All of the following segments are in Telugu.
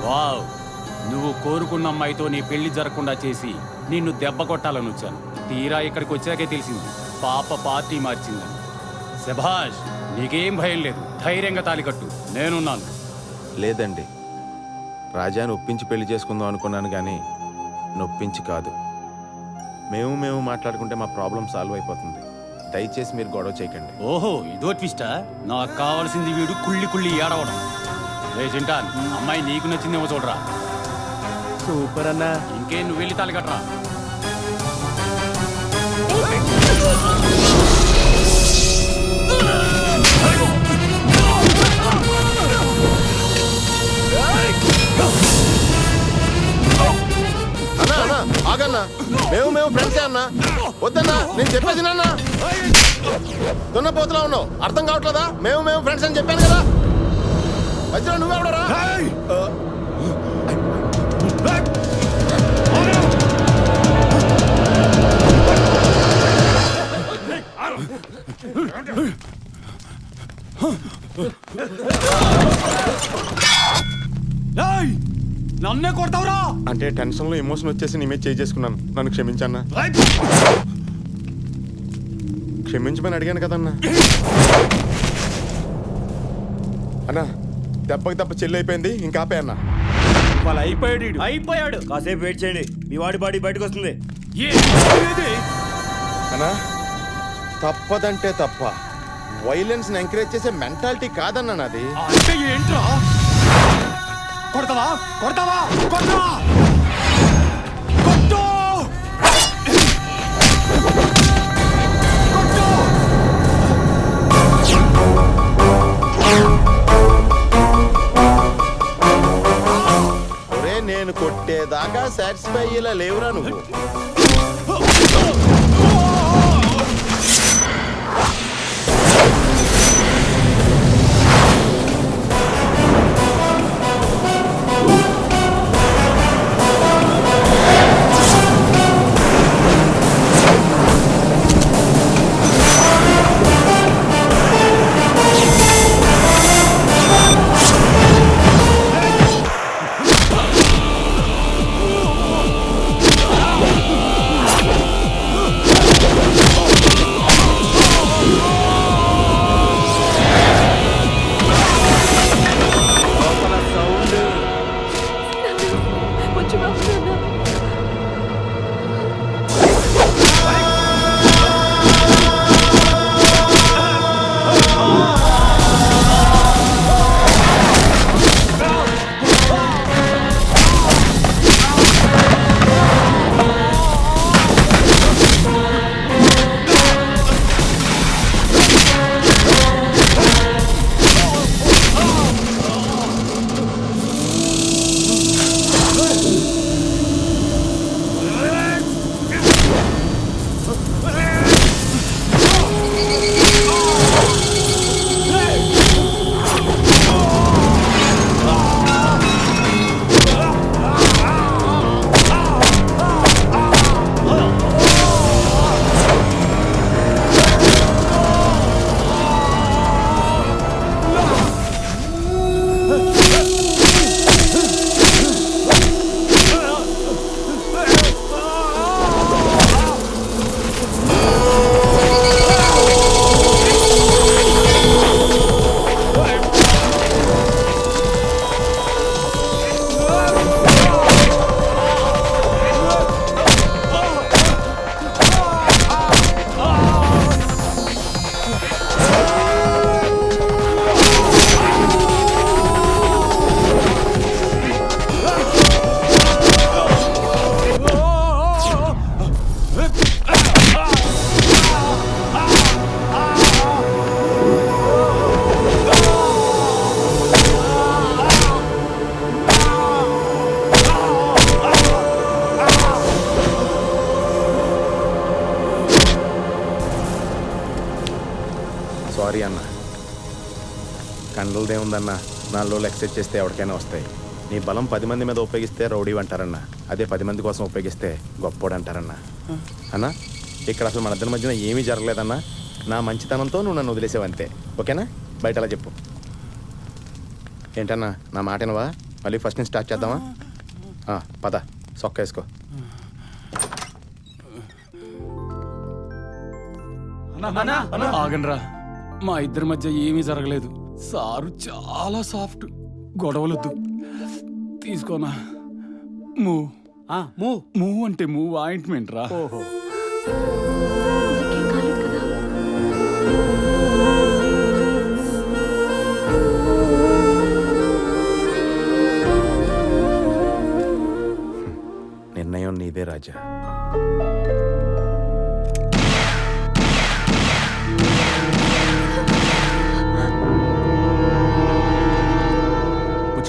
వావ్, నువ్వు కోరుకున్న అమ్మాయితో నీ పెళ్లి జరగకుండా చేసి నిన్ను దెబ్బ కొట్టాలని వచ్చాను. తీరా ఇక్కడికి వచ్చాకే తెలిసింది పాప పార్టీ మార్చిందని. శభాష్, నీకేం భయం లేదు, ధైర్యంగా తాలికట్టు, నేనున్నాను. లేదండి, రాజాని ఒప్పించి పెళ్లి చేసుకుందాం అనుకున్నాను కానీ నొప్పించి కాదు. మేము మాట్లాడుకుంటే మా ప్రాబ్లం సాల్వ్ అయిపోతుంది. దయచేసి మీరు గొడవ చేయకండి. ఓహో, ఇదో ట్విస్టా? నాకు కావాల్సింది వీడు కుళ్ళి కుళ్ళి ఏడవడం. రే చింటాన్, అమ్మాయి నీకు నచ్చిందేమో చూడరా. సూపర్ అన్నా. ఇంకేం, నువ్వు వెళ్ళి తాలికట్రా. అన్నా ఆగన్నా, మేము ఫ్రెండ్సే అన్నా. వద్దన్నా, నేను చెప్పేది నాన్న. దున్నపోతులా ఉన్నావు, అర్థం కావట్లేదా? మేము ఫ్రెండ్స్ అని చెప్పాను కదా. మధ్యలో నువ్వెవడరా? నన్నే కొడతావురా? అంటే టెన్షన్ లో ఎమోషన్ వచ్చేసి నీ మీద చేసుకున్నాను, నన్ను క్షమించన్నా. క్షమించమని అడిగాను కదన్నా. అన్నా, దెబ్బకి దెబ్బ చెల్లి అయిపోయింది, ఇంకా ఆపే అన్నా. వాళ్ళు అయిపోయాడు. కాసేపు వెయిట్ చేయండి, మీ వాడి బాడీ బయటకు వస్తుంది. అన్నా, తప్పదంటే తప్ప, వైలెన్స్ ని ఎంకరేజ్ చేసే మెంటాలిటీ కాదన్నా నాది. అంటే ఏంట్రా? కొడతావా? కొడతావా? కొడతావా? కొట్టు! ఒరే, నేను కొట్టేదాకా సాటిస్ఫై అయ్యేలా లేవురా నువ్వు. సారీ అన్న. కండలదేముందన్నా, 4 రోజులు ఎక్సైజ్ చేస్తే ఎవరికైనా వస్తాయి. నీ బలం 10 మంది మీద ఉపయోగిస్తే రౌడీ అంటారన్నా, అదే 10 మంది కోసం ఉపయోగిస్తే గొప్పోడు అంటారన్నా. అన్నా, ఇక్కడ అసలు మన ఇద్దరి మధ్యన ఏమీ జరగలేదన్నా. నా మంచితనంతో నువ్వు నన్ను వదిలేసావంతే, ఓకేనా? బయట అలా చెప్పు. ఏంటన్నా, నా మాటనవా? మళ్ళీ ఫస్ట్ నుంచి స్టార్ట్ చేద్దామా? పద సొక్క వేసుకో. ఆగండ్రా, మా ఇద్దరి మధ్య ఏమీ జరగలేదు. సారు చాలా సాఫ్ట్, గొడవలొద్దు. తీసుకోనా? మూవ్ మూవ్ మూవ్ అంటే మూవ్ ఆయింట్మెంట్ రా. ఓహో ఇంకేం కాలేదు కదా. నిర్ణయం నీదే రాజా.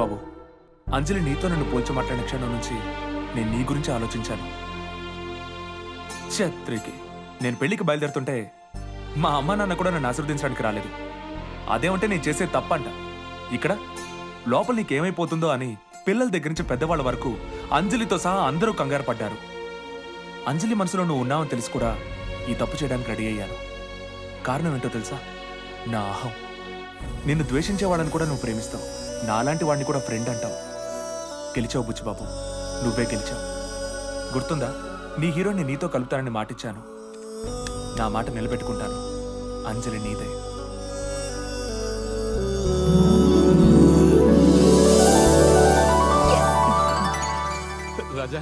బాబు, అంజలి నీతో నన్ను పోల్చి మాట్లాడిన క్షణం నుంచి నేను నీ గురించి ఆలోచించాను. ఛత్రికి నేను పెళ్లికి బయలుదేరుతుంటే మా అమ్మ నాన్న కూడా నన్ను ఆశీర్వదించడానికి రాలేదు. అదేమంటే నేను చేసే తప్పంట. ఇక్కడ లోపల నీకేమైపోతుందో అని పిల్లల దగ్గర నుంచి పెద్దవాళ్ళ వరకు అంజలితో సహా అందరూ కంగారు పడ్డారు. అంజలి మనసులో నువ్వు ఉన్నావని తెలిసి కూడా ఈ తప్పు చేయడానికి రెడీ అయ్యాను. కారణం ఏంటో తెలుసా? నా అహం. నిన్ను ద్వేషించేవాళ్ళని కూడా నువ్వు ప్రేమిస్తావు, నాలాంటి వాడిని కూడా ఫ్రెండ్ అంటావు. గెలిచావు బుచ్చిబాబు, నువ్వే గెలిచావు. గుర్తుందా, నీ హీరోని నీతో కలుపుతానని మాటిచ్చాను. నా మాట నిలబెట్టుకుంటాను. అంజలి నీదే. రాజా,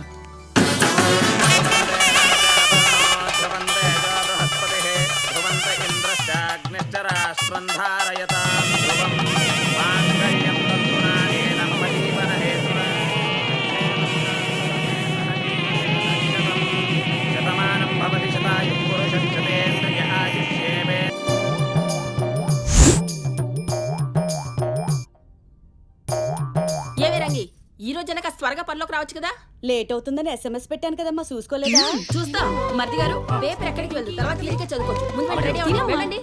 ఏవే రంగి, ఈ రోజైనా కాస్త త్వరగా పనిలోకి రావచ్చు కదా. లేట్ అవుతుందని SMS పెట్టాను కదమ్మా, చూసుకోలేదా? చూస్తాం. మరిది గారు, పేపర్ ఎక్కడికి వెళ్దు, తర్వాత తిరిగి చదువుకోవచ్చు. ముందు రెడీ అవ్వండి, వెళ్ళండి.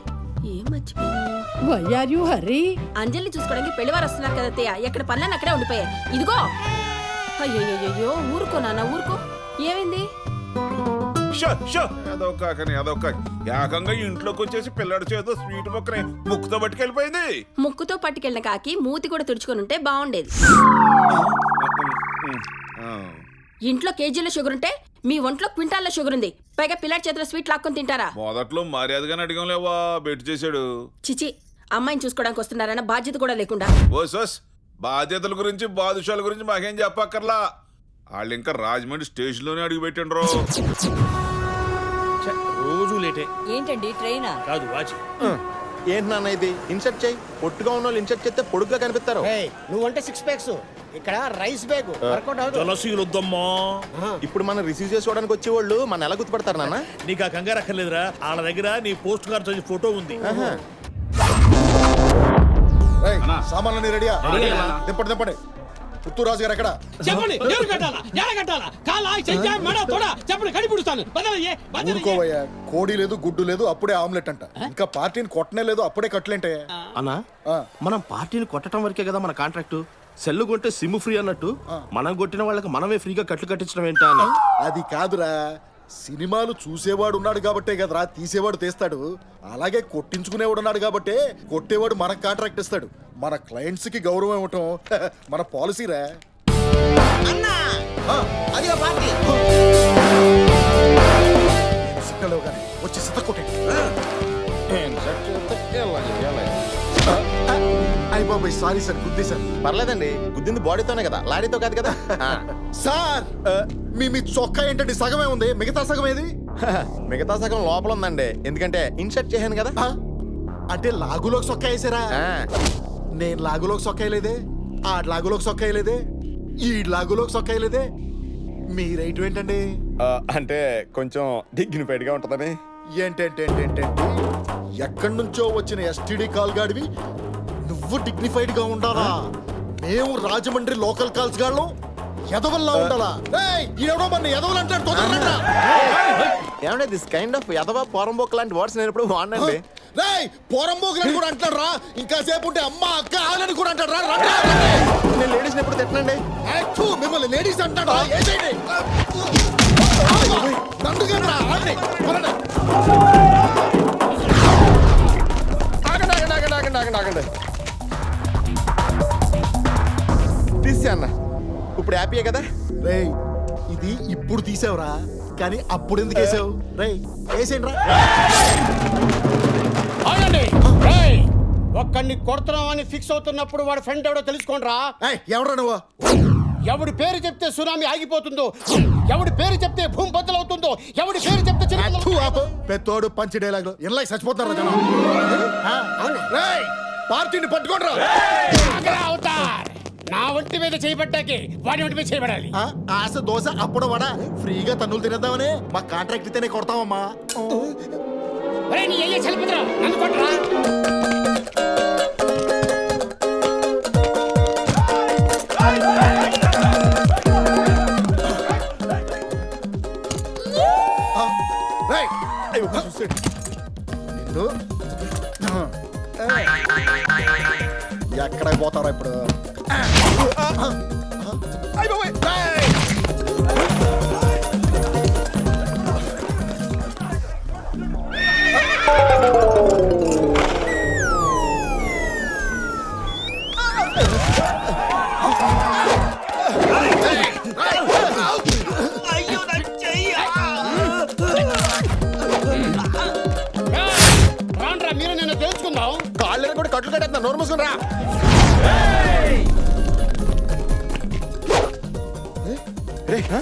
ఏం మర్చిపోయాను? Why are you hurry? అంజలిని చూసుకోవడానికి పెళ్లివారు వస్తున్నారు కదా అత్తయ్య. ఎక్కడ పనులను అక్కడే ఉండిపోయాయి. ఇదిగో. అయ్యో, ఊరుకో నాన్న, ఊరుకో. ఏమైంది? అదొక ఏకంగా ఇంట్లోకి వచ్చేసి పిల్లడి చేతో స్వీట్ మొక్కని ముక్కుతో పట్టుకెళ్ళిపోయింది. ముక్కుతో పట్టుకెళ్ళిన కాకి మూతి కూడా తుడుచుకొని ఉంటే బాగుండేది. ఇంట్లో కేజీల షుగర్ ఉంటే మీ ఒంట్లో క్వింటాల్ల షుగర్ ఉంది. పైగా పిల్లాడి చేతిలో స్వీట్ లాక్కొని తింటారా? మొదట్లో మర్యాదగానే అడిగం లేవా, బెట్ చేశాడు. చిచి, అమ్మాయిని చూసుకోవడానికి వస్తున్నారన్న బాధ్యత కూడా లేకుండా. ఓ సోస్, బాధ్యతల గురించి బాదుషాల గురించి మాకేం చెప్పక్కర్లా. వాళ్ళు ఇంకా రాజమండ్రి స్టేషన్ లోనే అడిగి పెట్టిండ్రు. రోజు లేటే. ఏంటండి ట్రైనా? కాదు వాచి. ఏంటి నాన్న ఇది? ఇన్సర్ట్ చేయి. పొట్టుగా ఉన్న వాళ్ళు ఇన్సర్ట్ చేస్తే పొడుగ్గా కనిపిస్తారు. నువ్వంటే 6 ప్యాక్స్, ఇక్కడ రైస్ బ్యాగ్ వర్కౌట్ అవుతుంది. తులసీలొద్దమ్మా. ఇప్పుడు మనం రిసీవ్ చేసుకోవడానికి వచ్చేవాళ్ళు మన ఎలా గుర్తుపడతారు నాన్న? నీకు ఆ కంగారు అక్కర్లేదురా, వాళ్ళ దగ్గర నీ పోస్ట్ కార్డ్ సైజ్ ఫోటో ఉంది. సామాన్లు రెడీయా? దింపండి. పుత్తూరు రాజు గారు ఎక్కడ? చెప్పండి, ఎవరు కట్టాలా, ఎలా కట్టాలా? కాలా, చెయ్యా, మెడ, తొడ, చెప్పండి, కడిపిడుస్తాను. ఊరుకోవయ్యా, కోడి లేదు గుడ్డు లేదు అప్పుడే ఆమ్లెట్ అంట. ఇంకా పార్టీని కొట్టనే లేదు అప్పుడే కట్లేంటే. అన్నా, మనం పార్టీని కొట్టడం వరకే కదా మన కాంట్రాక్ట్. సెల్లు కొంటే సిమ్ ఫ్రీ అన్నట్టు మనం కొట్టిన వాళ్ళకి మనమే ఫ్రీగా కట్లు కట్టించడం ఏంటా అని. అది కాదురా, సినిమాలు చూసేవాడు ఉన్నాడు కాబట్టే కదరా తీసేవాడు తీస్తాడు. అలాగే కొట్టించుకునేవాడు ఉన్నాడు కాబట్టే కొట్టేవాడు మనకు కాంట్రాక్ట్ ఇస్తాడు. మన క్లయింట్స్ కి గౌరవం ఇవ్వటం మన పాలసీరా. వచ్చి సిద్ధ కొట్టే అయ్య బాబాయ్, సారీ సార్, గుద్ది సార్. పర్లేదండి, గుద్దింది బాడీతోనే కదా, లారీతో కాదు కదా. సార్, మీ చొక్కా ఏంటండి? సగమే ఉంది, మిగతా సగం ఏది? మిగతా సగం లోపల ఉందండి, ఎందుకంటే ఇన్సర్ట్ చేశాను కదా. అంటే లాగులోకి చొక్కా వేసారా? నేను లాగులోకి సొక్క వేయలేదే, ఆ లాగులోకి సొక్క వేయలేదే, ఈ లాగులోకి సొక్క వేయలేదే. మీ రైట్ ఏంటండి? అంటే కొంచెం డిగ్నిఫైడ్గా ఉంటుందని. ఏంటంటే ఎక్కడి నుంచో వచ్చిన STD కాల్ గాడివి నువ్వు డిగ్నిఫైడ్ గా ఉండాలా? మేము రాజమండ్రి లోకల్ కాల్స్ గాళ్ళం ఎదవల్లా ఉండాలా? ఏమంటే దిస్ కైండ్ ఆఫ్ ఎదవ పోరంబోక్ లాంటి వర్డ్స్ నేను ఎప్పుడు వాడినండి. పోరంబోకులని కూడా అంటాడు రా. ఇంకా సేపు ఉంటే అమ్మ అక్క ఆలని కూడా అంటాడు రా. నేను లేడీస్ ఎప్పుడు తిట్టనండి. మిమ్మల్ని లేడీస్ అంటాడు. దిస్ తీసే అన్న ఇప్పుడు హ్యాపీయే కదా. రేయ్ ఇది ఇప్పుడు తీసావురా, కానీ అప్పుడు ఎందుకు వేసావు? రేయ్ వేసేయండి రా. అవునండి రేయ్, ఒక్కడిని కొడుతున్నామని ఫిక్స్ అవుతున్నప్పుడు వాడి ఫ్రెండ్ ఎవడో తెలుసుకోండిరా. ఎవడ్రా నువ్వు? ఎవడి పేరు చెప్తే సునామీ ఆగిపోతుందో, ఎవడి పేరు చెప్తే భూమి బద్దలవుతుందో, ఎవడి పేరు చెప్తే చిరునవ్వులు- తూ ఆపు. పెద్దోడు పంచి డైలాగ్ ఇలా చచ్చిపోతారా జనం? రేయ్ పార్టీని పట్టుకోండిరా. ఆగ్రా అవతార్. నా ఒంటి మీద చేయబట్టాకే వాడి ఒంటి మీద చేయబడాలి. ఆశ దోశ అప్పుడు వడ ఫ్రీగా తన్నులు తినేద్దామని మా కాంట్రాక్ట్ ఇస్తేనే కొడతామమ్మా. ఒరేయ్, నీ అయ్యే చలిపుత్రా, నన్ను కొట్టరా. రేయ్ నిన్ను ఎక్కడ పోతారా ఇప్పుడు? రాండ్రా, మీరు నేను తెలుసుకుందాం. కాళ్ళని కూడా కట్లు కట్టేస్తున్నా, నోరు మూసుకుని రా. రేయ్, ఆ?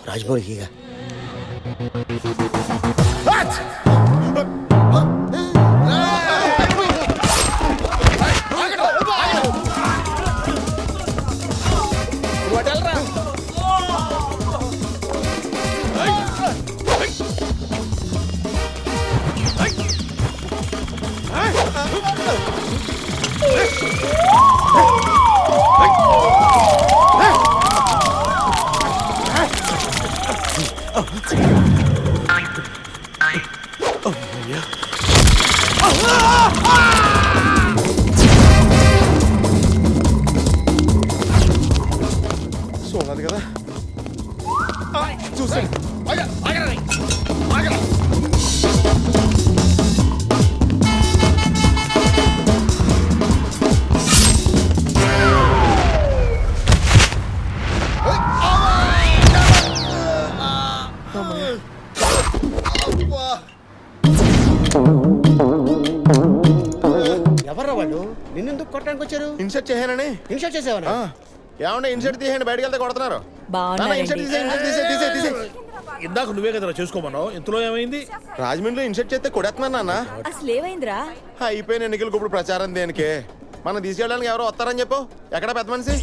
రాజ్మౌళి హీగా చూడాలి కదా. చూసాను. ఎవర్రా వాళ్ళు? నిన్నెందుకు కొట్టడానికి వచ్చారు? ఇన్సర్ట్ చేయాలని. ఇన్షర్ట్ చేసేవా? ఏమన్నా ఇన్సర్ట్ తీసేయండి, బయటకు వెళ్తే కొడుతున్నారు. ఇన్సర్ట్ తీసే. ఇందాక నువ్వే కదా చేసుకోమన్నావు, ఇంతలో ఏమైంది? రాజమండ్రిలో ఇన్సర్ట్ చేస్తే కొడేస్తున్నాను నాన్న. అసలు ఏమైందిరా? అయిపోయిన ఎన్నికలకు ఇప్పుడు ప్రచారం దేనికే? మనం తీసుకెళ్ళడానికి ఎవరో వస్తారని చెప్పు. ఎక్కడ పెద్ద మనిషి?